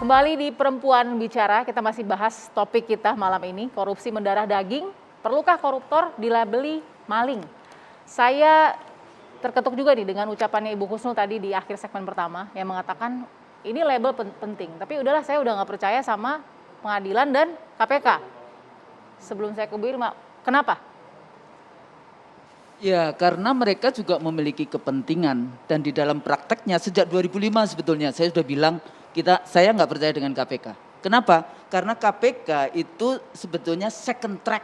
Kembali di Perempuan Bicara, kita masih bahas topik kita malam ini, korupsi mendarah daging, perlukah koruptor dilabeli maling? Saya terketuk juga nih dengan ucapannya Ibu Husnul tadi di akhir segmen pertama yang mengatakan ini label penting, tapi udahlah saya udah nggak percaya sama pengadilan dan KPK. Sebelum saya ke Bu Irma, kenapa? Ya, karena mereka juga memiliki kepentingan dan di dalam prakteknya sejak 2005 sebetulnya saya sudah bilang saya nggak percaya dengan KPK. Kenapa? Karena KPK itu sebetulnya second track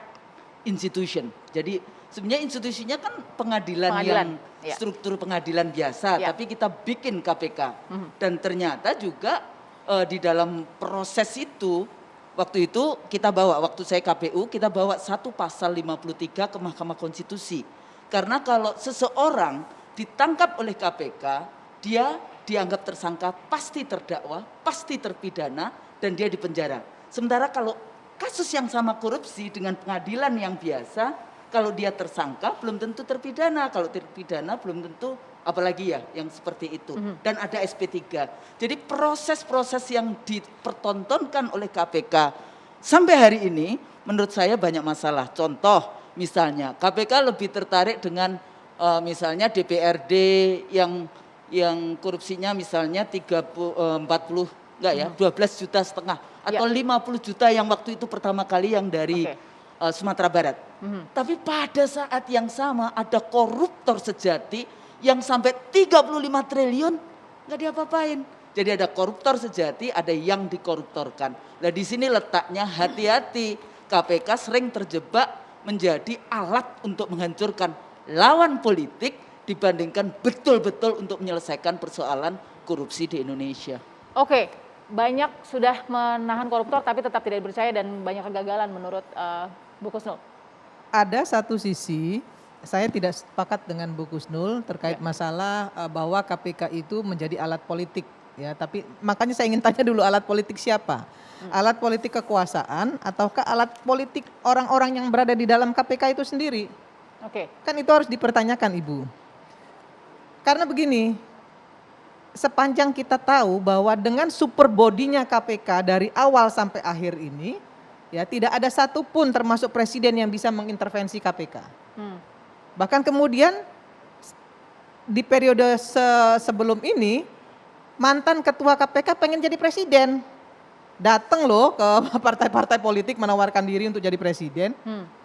institution. Jadi sebenarnya institusinya kan pengadilan yang ya. Struktur pengadilan biasa, Ya. tapi kita bikin KPK. Dan ternyata juga di dalam proses itu waktu itu waktu saya KPU kita bawa satu pasal 53 ke Mahkamah Konstitusi. Karena kalau seseorang ditangkap oleh KPK, dia dianggap tersangka, pasti terdakwa, pasti terpidana, dan dia dipenjara. Sementara kalau kasus yang sama korupsi dengan pengadilan yang biasa, kalau dia tersangka belum tentu terpidana, kalau terpidana belum tentu, apalagi ya yang seperti itu. Dan ada SP3. Jadi proses-proses yang dipertontonkan oleh KPK sampai hari ini menurut saya banyak masalah. Contoh misalnya KPK lebih tertarik dengan misalnya DPRD yang korupsinya misalnya 12 juta setengah atau 50 juta yang waktu itu pertama kali yang dari Sumatera Barat. Tapi pada saat yang sama ada koruptor sejati yang sampai 35 triliun nggak diapa-apain. Jadi ada koruptor sejati, ada yang dikoruptorkan. Nah di sini letaknya hati-hati, KPK sering terjebak menjadi alat untuk menghancurkan lawan politik dibandingkan betul-betul untuk menyelesaikan persoalan korupsi di Indonesia. Oke, banyak sudah menahan koruptor tapi tetap tidak dipercaya dan banyak kegagalan menurut Bu Husnul. Ada satu sisi, saya tidak sepakat dengan Bu Husnul terkait masalah bahwa KPK itu menjadi alat politik. Ya, tapi makanya saya ingin tanya dulu alat politik siapa? Alat politik kekuasaan ataukah alat politik orang-orang yang berada di dalam KPK itu sendiri? Oke. Kan itu harus dipertanyakan, Ibu. Karena begini, sepanjang kita tahu bahwa dengan super bodinya KPK dari awal sampai akhir ini, ya tidak ada satupun termasuk presiden yang bisa mengintervensi KPK. Bahkan kemudian di periode sebelum ini, mantan ketua KPK pengen jadi presiden. Datang loh ke partai-partai politik menawarkan diri untuk jadi presiden.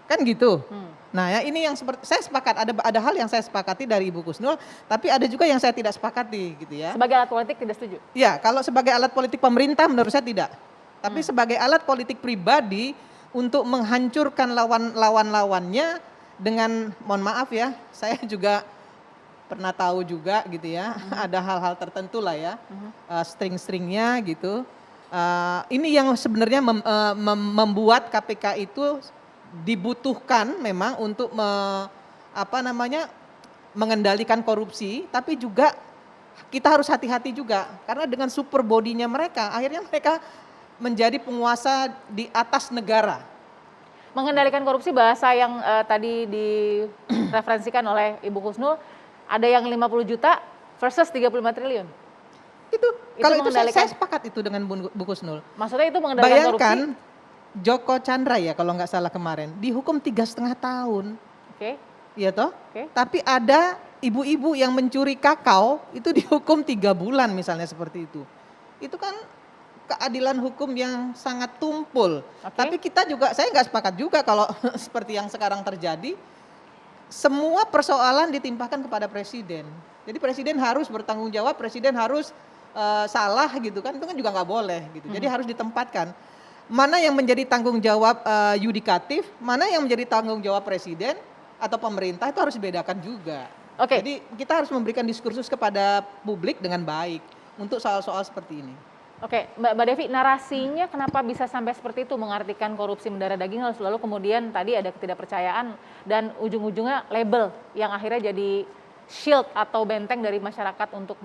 Kan gitu. Nah ya ini yang saya sepakat, ada hal yang saya sepakati dari Ibu Husnul, tapi ada juga yang saya tidak sepakati gitu ya. Sebagai alat politik tidak setuju? Ya, kalau sebagai alat politik pemerintah menurut saya tidak. Tapi sebagai alat politik pribadi untuk menghancurkan lawan-lawannya dengan, mohon maaf ya, saya juga pernah tahu juga gitu ya, ada hal-hal tertentu lah ya, string-stringnya gitu. Ini yang sebenarnya membuat KPK itu dibutuhkan memang untuk mengendalikan korupsi, tapi juga kita harus hati-hati juga karena dengan super bodinya mereka akhirnya mereka menjadi penguasa di atas negara. Mengendalikan korupsi, bahasa yang tadi direferensikan oleh Ibu Husnul, ada yang 50 juta versus 35 triliun. Itu kalau itu saya sepakat itu dengan Bu Husnul. Maksudnya itu mengendalikan korupsi? Bayangkan Joko Chandra ya kalau nggak salah kemarin dihukum 3,5 tahun. Oke. Iya toh? Oke. Tapi ada ibu-ibu yang mencuri kakao itu dihukum 3 bulan misalnya seperti itu. Itu kan keadilan hukum yang sangat tumpul. Tapi kita juga, saya nggak sepakat juga kalau seperti yang sekarang terjadi, semua persoalan ditimpakan kepada presiden. Jadi presiden harus bertanggung jawab, presiden harus salah gitu kan, itu kan juga nggak boleh gitu. Jadi harus ditempatkan. Mana yang menjadi tanggung jawab yudikatif, mana yang menjadi tanggung jawab presiden atau pemerintah itu harus dibedakan juga. Jadi kita harus memberikan diskursus kepada publik dengan baik untuk soal-soal seperti ini. Oke, Mbak Devi, narasinya kenapa bisa sampai seperti itu mengartikan korupsi mendarah daging, lalu kemudian tadi ada ketidakpercayaan dan ujung-ujungnya label yang akhirnya jadi shield atau benteng dari masyarakat untuk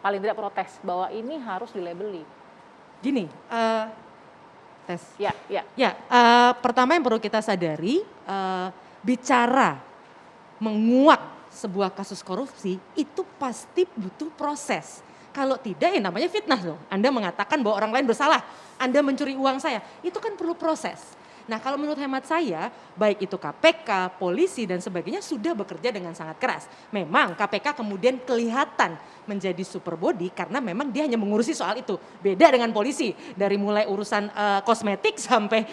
paling tidak protes bahwa ini harus dilabeli. Gini, tes. Pertama yang perlu kita sadari, bicara menguak sebuah kasus korupsi itu pasti butuh proses. Kalau tidak ya namanya fitnah loh. Anda mengatakan bahwa orang lain bersalah, Anda mencuri uang saya, itu kan perlu proses. Nah kalau menurut hemat saya, baik itu KPK, polisi dan sebagainya sudah bekerja dengan sangat keras. Memang KPK kemudian kelihatan menjadi super body karena memang dia hanya mengurusi soal itu. Beda dengan polisi, dari mulai urusan kosmetik sampai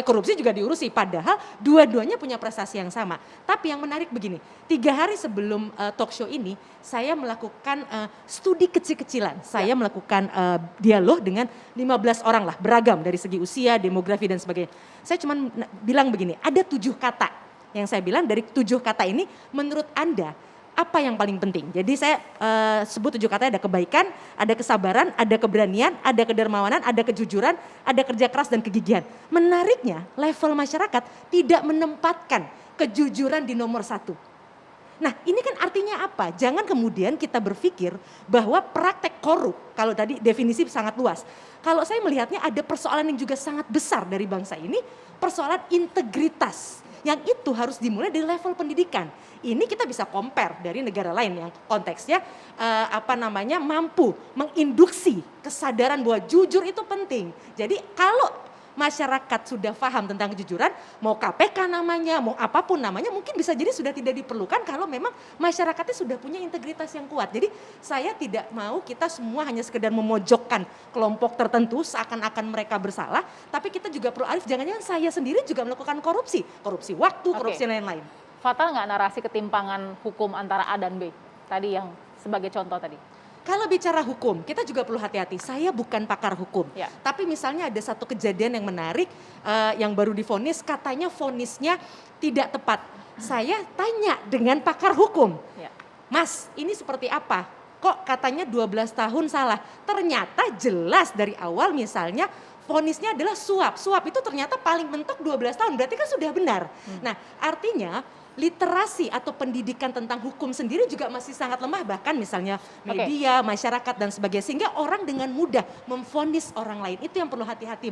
korupsi juga diurusi. Padahal dua-duanya punya prestasi yang sama. Tapi yang menarik begini, 3 hari sebelum talk show ini, saya melakukan studi kecil-kecilan. Saya melakukan dialog dengan 15 orang lah, beragam dari segi usia, demografi dan sebagainya. Saya cuma bilang begini, ada 7 kata yang saya bilang dari 7 kata ini menurut Anda apa yang paling penting? Jadi saya sebut 7 kata, ada kebaikan, ada kesabaran, ada keberanian, ada kedermawanan, ada kejujuran, ada kerja keras dan kegigihan. Menariknya level masyarakat tidak menempatkan kejujuran di nomor 1. Nah ini kan artinya apa? Jangan kemudian kita berpikir bahwa praktek korup, kalau tadi definisi sangat luas. Kalau saya melihatnya ada persoalan yang juga sangat besar dari bangsa ini, persoalan integritas. Yang itu harus dimulai dari level pendidikan. Ini kita bisa compare dari negara lain yang konteksnya mampu menginduksi kesadaran bahwa jujur itu penting. Jadi kalau masyarakat sudah paham tentang kejujuran, mau KPK namanya, mau apapun namanya, mungkin bisa jadi sudah tidak diperlukan kalau memang masyarakatnya sudah punya integritas yang kuat. Jadi saya tidak mau kita semua hanya sekedar memojokkan kelompok tertentu seakan-akan mereka bersalah, tapi kita juga perlu arif, jangan-jangan saya sendiri juga melakukan korupsi waktu, korupsi lain-lain. Fatal nggak narasi ketimpangan hukum antara A dan B? Tadi yang sebagai contoh tadi. Kalau bicara hukum, kita juga perlu hati-hati. Saya bukan pakar hukum, Ya. tapi misalnya ada satu kejadian yang menarik yang baru divonis, katanya vonisnya tidak tepat. Saya tanya dengan pakar hukum, Ya. Mas ini seperti apa? Kok katanya 12 tahun salah? Ternyata jelas dari awal misalnya vonisnya adalah suap. Suap itu ternyata paling mentok 12 tahun, berarti kan sudah benar. Nah artinya literasi atau pendidikan tentang hukum sendiri juga masih sangat lemah, bahkan misalnya media, masyarakat dan sebagainya, sehingga orang dengan mudah memvonis orang lain. Itu yang perlu hati-hati.